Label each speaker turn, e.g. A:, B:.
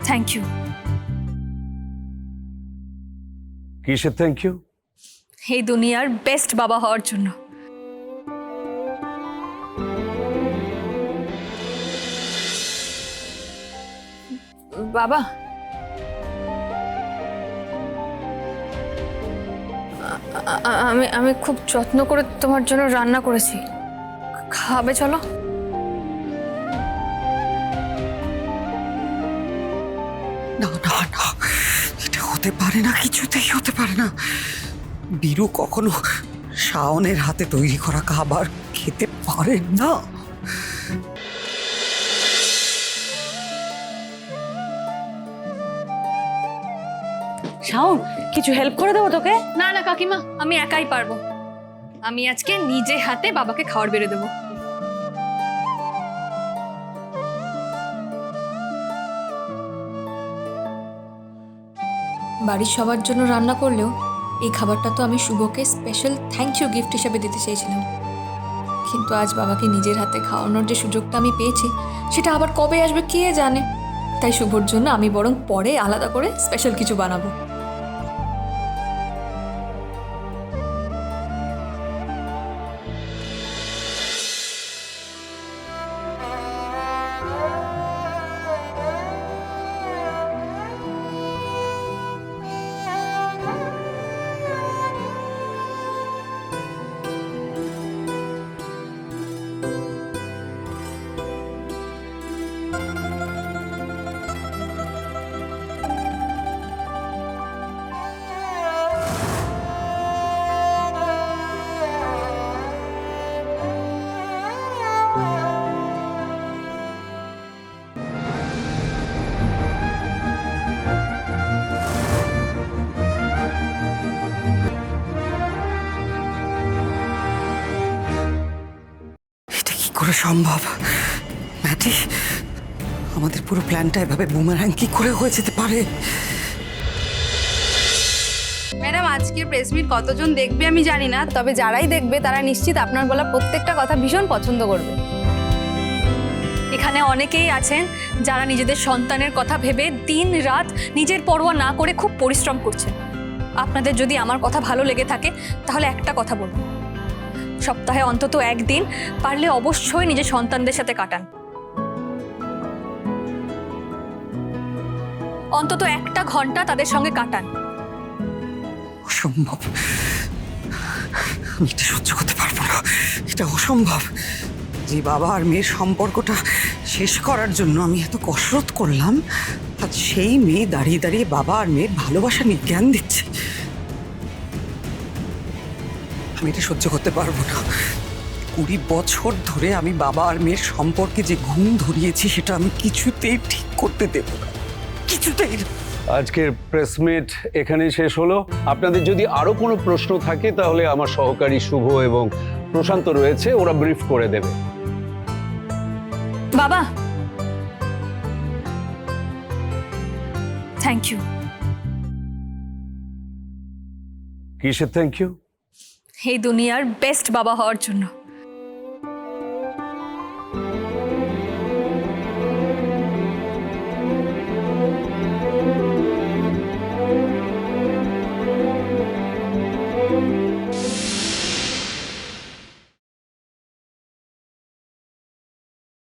A: Thank you.
B: কিসের thank you?
A: এই দুনিয়ার বেস্ট বাবা হওয়ার জন্য। বাবা, আমি আমি খুব যত্ন করে তোমার জন্য রান্না করেছি, খাবে চলো।
C: না না না, এটা হতে পারে না, কিছুতেই হতে পারে না। বীরু কখনো শাওনের হাতে তৈরি করা খাবার খেতে পারেন না।
D: শাওন, কিছু হেল্প করে দেবো তোকে?
A: না না কাকিমা, আমি একাই পারবো। আমি আজকে নিজে হাতে বাবাকে খাবার বেড়ে দেবো। বাড়ির সবার জন্য রান্না করলেও এই খাবারটা তো আমি শুভকে স্পেশাল থ্যাংক ইউ গিফট হিসেবে দিতে চেয়েছিলাম, কিন্তু আজ বাবাকে নিজের হাতে খাওয়ানোর যে সুযোগটা আমি পেয়েছি সেটা আবার কবে আসবে কে জানে। তাই শুভর জন্য আমি বরং পরে আলাদা করে স্পেশাল কিছু বানাবো।
C: এটা কি করে সম্ভব ম্যাটি? আমাদের পুরো প্ল্যানটা এভাবে বুমেরাং কি করে হয়ে যেতে পারে?
E: ম্যাডাম, আজকের প্রেস মিট কতজন দেখবে আমি জানি না, তবে যারাই দেখবে তারা নিশ্চিত আপনার বলা প্রত্যেকটা কথা ভীষণ পছন্দ করবে।
A: এখানে অনেকেই আছেন যারা নিজেদের সন্তানের কথা ভেবে দিন রাত নিজের পরোয়া না করে খুব পরিশ্রম করছেন। আপনাদের যদি আমার কথা ভালো লেগে থাকে তাহলে একটা কথা বলুন, সপ্তাহে অন্তত একদিন পারলে অবশ্যই নিজের সন্তানদের সাথে কাটান। অন্তত একটা ঘন্টা তাদের সঙ্গে কাটান।
C: অসম্ভব, আমি এটা সহ্য করতে পারবো না, এটা অসম্ভব। যে বাবা আর মেয়ের সম্পর্কটা শেষ করার জন্য আমি এত কসরত করলাম, আজ সেই মেয়ে দাঁড়িয়ে দাঁড়িয়ে বাবা আর মেয়ের ভালোবাসা নিয়ে জ্ঞান দিচ্ছে। আমি এটা সহ্য করতে পারবো না। 20 বছর ধরে আমি বাবা আর মেয়ের সম্পর্কে যে ঘুম ধরিয়েছি সেটা আমি কিছুতেই ঠিক করতে দেব না, কিছুতেই না।
B: আজকের প্রেস মিট এখানেই শেষ হলো। আপনাদের যদি আরো কোনো প্রশ্ন থাকে তাহলে আমার সহকারী শুভ এবং প্রশান্ত রয়েছে, ওরা ব্রিফ করে দেবে।
A: বাবা, থ্যাংক ইউ।
B: কিসের থ্যাংক ইউ?
A: এই দুনিয়ার বেস্ট বাবা হওয়ার জন্য।